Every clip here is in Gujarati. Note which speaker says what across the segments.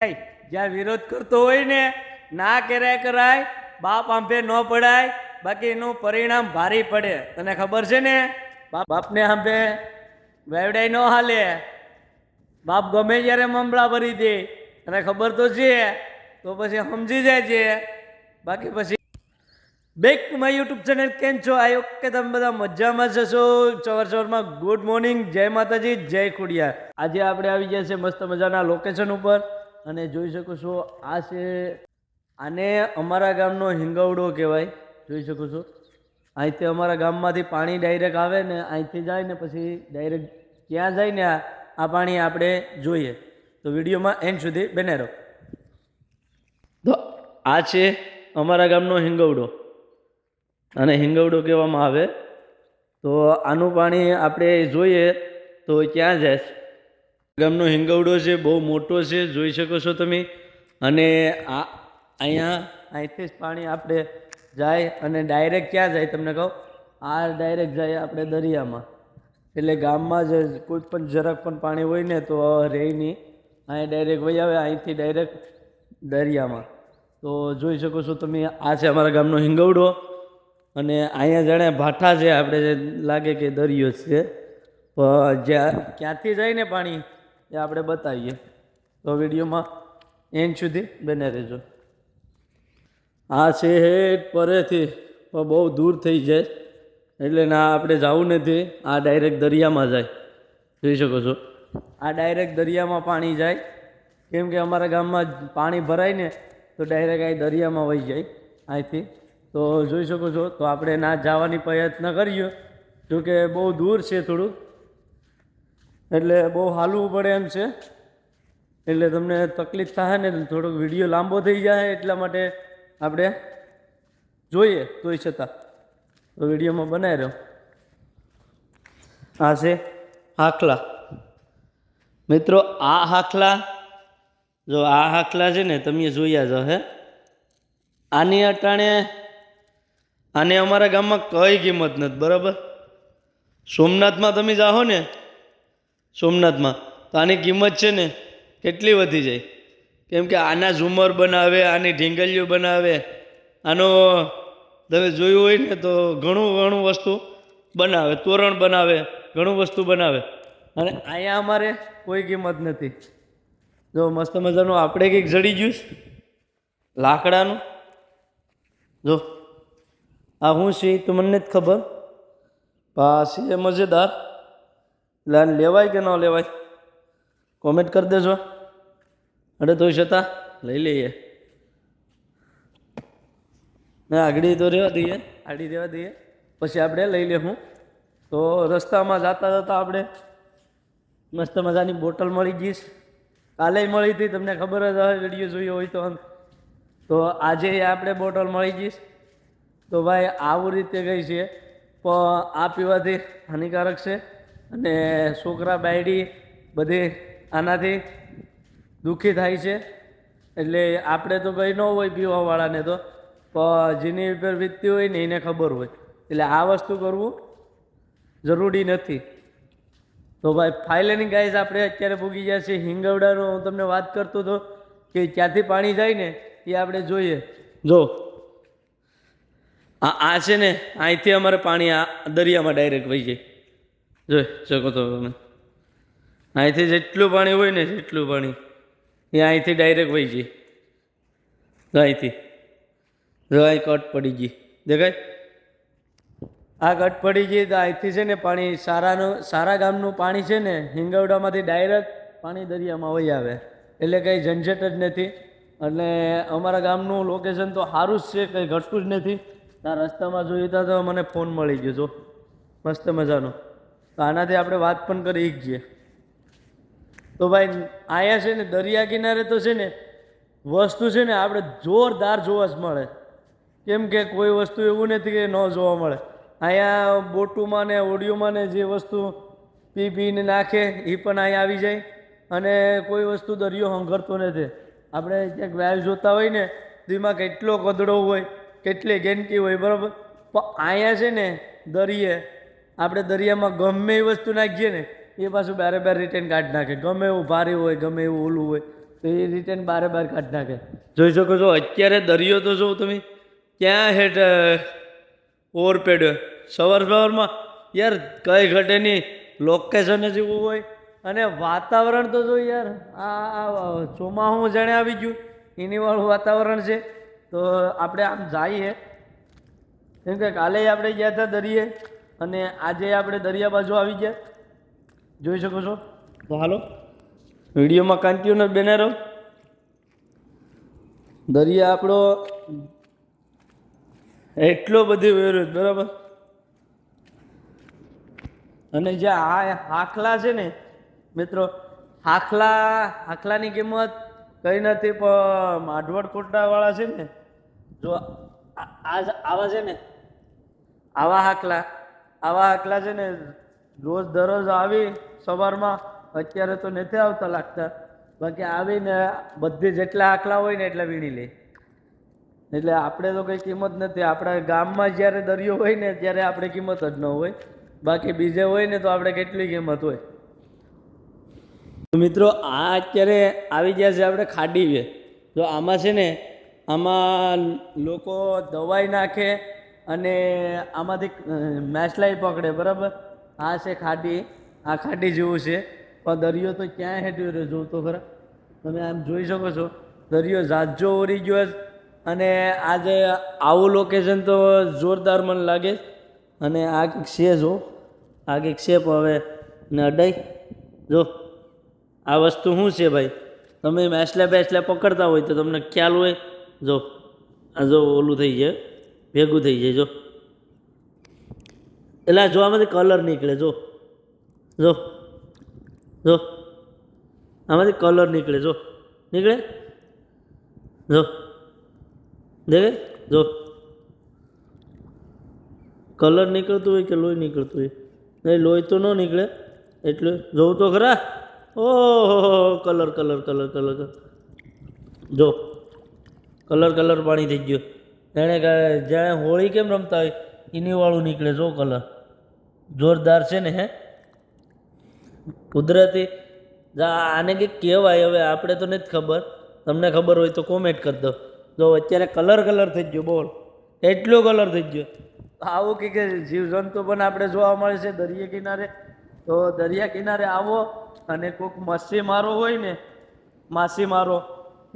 Speaker 1: જ્યાં વિરોધ કરતો હોય ને ના કર્યા કરાય, બાપ આંભે ન પડાય, બાકી એનું પરિણામ ભારી પડે. તને ખબર છે ને? બાપને આંભે વેવડાઈ ન હાલે. બાપ ગમે ત્યારે મમળા ભરી દે, તને ખબર તો છે. તો પછી સમજી જાય છે. બાકી પછી back to my YouTube channel. કેમ છો? આઈ હોપ કે તમે બધા મજામાં જશો. સવારમાં ગુડ મોર્નિંગ, જય માતાજી, જય ખોડિયાર. આજે આપણે આવી ગયા છે મસ્ત મજાના લોકેશન ઉપર અને જોઈ શકો છો આ છે, આને અમારા ગામનો હિંગવડો કહેવાય. જોઈ શકો છો અહીંથી અમારા ગામમાંથી પાણી ડાયરેક્ટ આવે ને અહીંથી જાય ને પછી ડાયરેક્ટ ક્યાં જાય ને આ પાણી આપણે જોઈએ. તો વિડીયોમાં એન્ડ સુધી બને રહો. તો આ છે અમારા ગામનો હિંગવડો અને હિંગવડો કહેવામાં આવે. તો આનું પાણી આપણે જોઈએ તો ક્યાં જાય. ગામનો હિંગવડો છે, બહુ મોટો છે, જોઈ શકો છો તમે. અને આ અહીંથી જ પાણી આપણે જાય અને ડાયરેક્ટ ક્યાં જાય તમને કહું, આ ડાયરેક્ટ જાય આપણે દરિયામાં. એટલે ગામમાં જ કોઈ પણ જરાક પણ પાણી હોય ને તો રહે નહીં, અહીં ડાયરેક્ટ વહી આવે, અહીંથી ડાયરેક્ટ દરિયામાં. તો જોઈ શકો છો તમે, આ છે અમારા ગામનો હિંગવડો. અને અહીંયા જાણે ભાઠા છે, આપણે જે લાગે કે દરિયો છે, પણ જ્યાં ક્યાંથી જાય ને પાણી એ આપણે બતાવીએ. તો વિડીયોમાં એન્ડ સુધી બને રહેજો. આ છે હેઠ પરેથી પણ બહુ દૂર થઈ જાય, એટલે ના આપણે જવું નથી. આ ડાયરેક્ટ દરિયામાં જાય. જોઈ શકો છો આ ડાયરેક્ટ દરિયામાં પાણી જાય. કેમ કે અમારા ગામમાં પાણી ભરાય ને તો ડાયરેક્ટ અહીં દરિયામાં વહી જાય અહીંથી. તો જોઈ શકો છો. તો આપણે ના જવાની પ્રયત્ન કરીએ, જોકે બહુ દૂર છે થોડુંક, એટલે બહુ હાલવું પડે એમ છે. એટલે તમને તકલીફ થાય ને થોડોક વિડીયો લાંબો થઈ જાય, એટલા માટે આપણે જોઈએ તોય છતાં. તો વિડીયોમાં બનાવી રહ્યો. આ છે હાખલા. મિત્રો આ હાખલા, જો આ હાખલા છે ને તમે જોયા છો હે. આની અટાણે આને અમારા ગામમાં કઈ કિંમત નથી, બરાબર. સોમનાથમાં તમે જાઓ ને, સોમનાથમાં તો આની કિંમત છે ને કેટલી વધી જાય. કેમ કે આના ઝુમર બનાવે, આની ઢીંગલીઓ બનાવે, આનો તમે જોયું હોય ને તો ઘણું વસ્તુ બનાવે, તોરણ બનાવે, ઘણું વસ્તુ બનાવે. અને અહીંયા અમારે કોઈ કિંમત નથી. જો મસ્ત મજાનું આપણે કંઈક જડી ગયું લાકડાનું. જો આ હું છે તો મને નથી ખબર, પણ છે મજેદાર. એટલે આને લેવાય કે ન લેવાય કોમેન્ટ કરી દેજો. અરે તો છતાં લઈ લઈએ ને, આગળ તો રહેવા દઈએ, પછી આપણે લઈ લેવું. તો રસ્તામાં જતા આપણે મસ્ત મજાની બોટલ મળી ગઈશ. કાલે મળી હતી, તમને ખબર જ હવે વિડીયો જોયો હોય તો. તો આજે આપણે બોટલ મળી ગઈશ. તો ભાઈ આવું રીતે ગઈ છે, પણ આ પીવાથી હાનિકારક છે. અને છોકરા બાયડી બધી આનાથી દુઃખી થાય છે. એટલે આપણે તો કંઈ ન હોય પીવાવાળાને, તો પણ જેની ઉપર વીતતી હોય ને એને ખબર હોય. એટલે આ વસ્તુ કરવું જરૂરી નથી. તો ભાઈ ફાઇનલી ગાઈઝ આપણે અત્યારે પૂગી ગયા છે હિંગવડાનો. હું તમને વાત કરતો હતો કે ક્યાંથી પાણી જાય ને એ આપણે જોઈએ. જો આ છે ને અહીંથી અમારે પાણી આ દરિયામાં ડાયરેક્ટ વહી જાય. જોઈ શકો તો તમે, અહીંથી જેટલું પાણી હોય ને જેટલું પાણી એ અહીંથી ડાયરેક્ટ વહી જાય. જો અહીંથી જો અહીં કટ પડી ગઈ, દેખાય આ કટ પડી ગઈ. તો અહીંથી છે ને પાણી સારા ગામનું પાણી છે ને હિંગવડામાંથી ડાયરેક્ટ પાણી દરિયામાં વહી આવે. એટલે કંઈ ઝંઝટ જ નથી. એટલે અમારા ગામનું લોકેશન તો સારું જ છે, કંઈ ઘટતું જ નથી. આ રસ્તામાં જોઈતા તો મને ફોન મળી ગયો, જો મસ્ત મજાનો. તો આનાથી આપણે વાત પણ કરી શકીએ. તો ભાઈ અહીંયા છે ને દરિયા કિનારે તો છે ને વસ્તુ છે ને આપણે જોરદાર જોવા જ મળે. કેમ કે કોઈ વસ્તુ એવું નથી કે ન જોવા મળે. અહીંયા બોટુમાં ને ઓડિયોમાં ને જે વસ્તુ પીને નાખે એ પણ અહીંયા આવી જાય. અને કોઈ વસ્તુ દરિયો હંગરતો નથી. આપણે ક્યાંક વાવ જોતા હોય ને તો એમાં કેટલો કદડો હોય, કેટલી ગેંદકી હોય, બરાબર. પણ અહીંયા છે ને આપણે દરિયામાં ગમે એ વસ્તુ નાખીએ ને એ પાછું બારે રિટર્ન કાઢી નાખે. ગમે એવું ભારે હોય, ગમે એવું ઓલું હોય, તો એ રિટર્ન બારે બાર કાઢી નાખે. જોઈ શકો છો અત્યારે દરિયો તો જો તમે ક્યાં હેઠ ઓવરપેડ સવારમાં યાર કઈ ઘટે નહીં, લોકેશન જ એવું હોય. અને વાતાવરણ તો જો યાર આ ચોમાસું જાણે આવી ગયું એની વાળું વાતાવરણ છે. તો આપણે આમ જઈએ કેમ કે કાલે આપણે ગયા હતા દરિયે અને આજે આપણે દરિયા બાજુ આવી ગયા, જોઈ શકો છો. તો હાલો વિડીયોમાં કન્ટિન્યુ બને રહો. દરિયા આપણો એટલો બધી વેરો બરાબર. અને જે આ હાખલા છે ને મિત્રો, હાખલાની કિંમત કઈ નથી, પણ માઢવડ કોટડાવાળા છે ને જો આવા છે ને આવા હાકલા છે ને રોજ દરરોજ આવી સવારમાં, અત્યારે તો નથી આવતા લાગતા, બાકી આવીને બધી જેટલા હાકલા હોય ને એટલા વીણી લે. એટલે આપણે તો કંઈ કિંમત નથી. આપણા ગામમાં જ્યારે દરિયો હોય ને ત્યારે આપણે કિંમત જ ન હોય, બાકી બીજે હોય ને તો આપણે કેટલી કિંમત હોય. તો મિત્રો આ અત્યારે આવી ગયા છે આપણે ખાડી. તો આમાં છે ને આમાં લોકો દવાઈ નાખે અને આમાંથી મેસલાઈ પકડે બરાબર. આ છે ખાડી, આ ખાડી જેવું છે, પણ દરિયો તો ક્યાં હેઠ્યો રહ્યો જોઉં તો ખરા. તમે આમ જોઈ શકો છો દરિયો ઝાઝો ઓરી ગયો. અને આજે આવું લોકેશન તો જોરદાર મને લાગે. અને આ કંઈક છે જો, આ કંઈક છે પણ હવે ને અડાઈ જો આ વસ્તુ શું છે ભાઈ. તમે બેસલા પકડતા હોય તો તમને ખ્યાલ હોય. જો આ જો ઓલું થઈ જાય, ભેગું થઈ જાય. જો એટલે જો આમાંથી કલર નીકળે. જો જો જો આમાંથી કલર નીકળે. જો નીકળે, જો દેખે, જો કલર નીકળતું હોય કે લોહી નીકળતું હોય. નહીં, લોહી તો ન નીકળે એટલે જોવું તો ખરા. ઓહો કલર કલર કલર કલર જો કલર પાણી થઈ ગયો. જાણે હોળી કેમ રમતા હોય એની વાળું નીકળે. જો કલર જોરદાર છે ને. હે કુદરતી આને કંઈક કહેવાય. હવે આપણે તો નથી ખબર, તમને ખબર હોય તો કોમેન્ટ કરી દો. જો અત્યારે કલર થઈ ગયો, બોલ એટલો કલર થઈ ગયો. આવું કંઈક જીવજંતુ પણ આપણે જોવા મળે છે દરિયા કિનારે. તો દરિયા કિનારે આવો અને કોઈક માછીમારો હોય ને, માછીમારો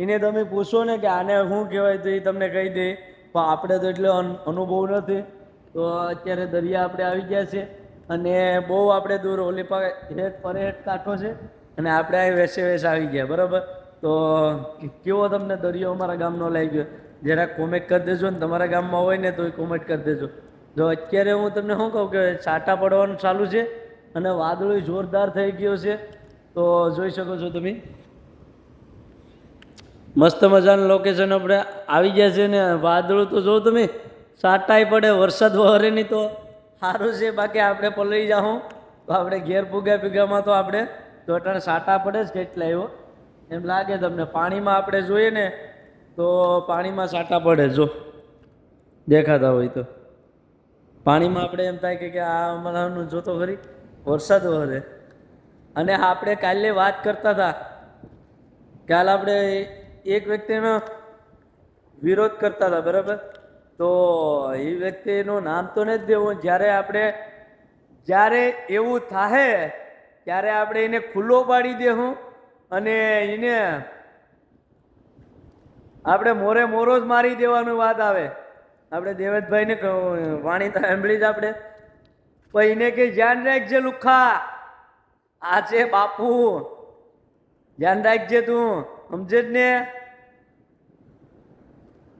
Speaker 1: એને તમે પૂછો ને કે આને શું કહેવાય તો એ તમને કહી દે, પણ આપણે તો એટલો અનુભવ નથી. તો અત્યારે દરિયા આપણે આવી ગયા છે અને બહુ આપણે દૂર ઓલી પરેડ કાંઠો છે અને આપણે અહીં વેસે આવી ગયા બરાબર. તો કેવો તમને દરિયો અમારા ગામનો લાગ્યો જરાક કોમેન્ટ કરી દેજો. ને તમારા ગામમાં હોય ને તો એ કોમેન્ટ કરી દેજો. જો અત્યારે હું તમને શું કહું કે છાંટા પડવાનું ચાલુ છે અને વાદળો જોરદાર થઈ ગયો છે. તો જોઈ શકો છો તમે મસ્ત મજાનું લોકેશન આપણે આવી ગયા છે. ને વાદળું તો જો તમે છાંટાઈ પડે, વરસાદ વરે નહીં તો સારું છે, બાકી આપણે પલળી જાઉં તો આપણે ઘેર ભૂગામાં તો આપણે ચોટાને છાંટા પડે જ કેટલા એવો એમ લાગે તમને. પાણીમાં આપણે જોઈએ ને તો પાણીમાં છાંટા પડે, જો દેખાતા હોય તો પાણીમાં આપણે એમ થાય કે આ અમારાનું જોતો ખરી વરસાદ વરે. અને આપણે કાલે વાત કરતા હતા, કાલ આપણે એક વ્યક્તિનો વિરોધ કરતા હતા બરાબર. તો એ વ્યક્તિનું નામ તો નથી દેવું. જ્યારે એવું થાય ત્યારે આપણે એને ખુલ્લો પાડી દેવું અને એને આપણે મોરો જ મારી દેવાની વાત આવે. આપણે દેવેશભાઈને વાણી તો સાંભળી જ આપણે, પણ એને કે ધ્યાન રાખજે લુખા, આ છે બાપુ, ધ્યાન રાખજે તું, સમજે જ ને.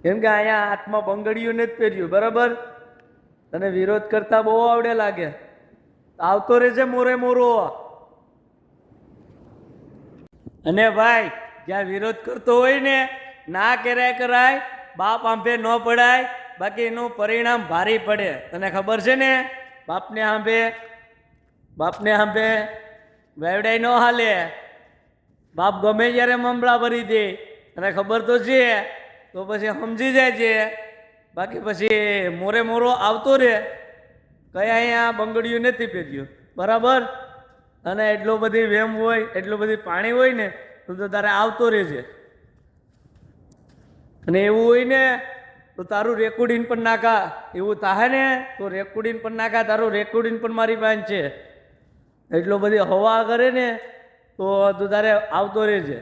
Speaker 1: કેમ કે અહીંયા હાથમાં બંગડીયું નથી પહેર્યું બરાબર. તને વિરોધ કરતા બહુ આવડે લાગે, આવતો રહેજે મોરો. અને ભાઈ જ્યાં વિરોધ કરતો હોય ને ના કરાય, બાપ આંભે ન પડાય, બાકી એનું પરિણામ ભારી પડે. તને ખબર છે ને, બાપને આંભે વેવડાઈ ન હાલે. બાપ ગમે ત્યારે મમરા ભરી દે, તને ખબર તો છે. તો પછી સમજી જાય છે, બાકી પછી મોરો આવતો રહે. કઈ અહીંયા બંગડીયું નથી પહેર્યું બરાબર. અને એટલો બધી વેમ હોય, એટલું બધી પાણી હોય ને તો તારે આવતો રહેજે. અને એવું હોય ને તો તારું રેકોર્ડિંગ પણ નાખા. એવું થાય ને તો રેકોર્ડિંગ પણ નાખા. તારું રેકોર્ડિંગ પણ મારી પાસે છે. એટલો બધી હવા કરે ને તો તું તારે આવતો રહેજે.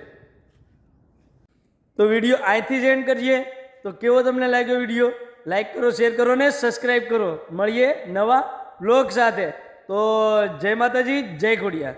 Speaker 1: તો વિડીયો અહીંથી જ એન્ડ કરીએ. તો કેવો તમને લાગ્યો વિડીયો? લાઈક કરો, શેર કરો ને સબસ્ક્રાઈબ કરો. મળીએ નવા વ્લોગ સાથે. તો જય માતાજી, જય ખોડિયાર.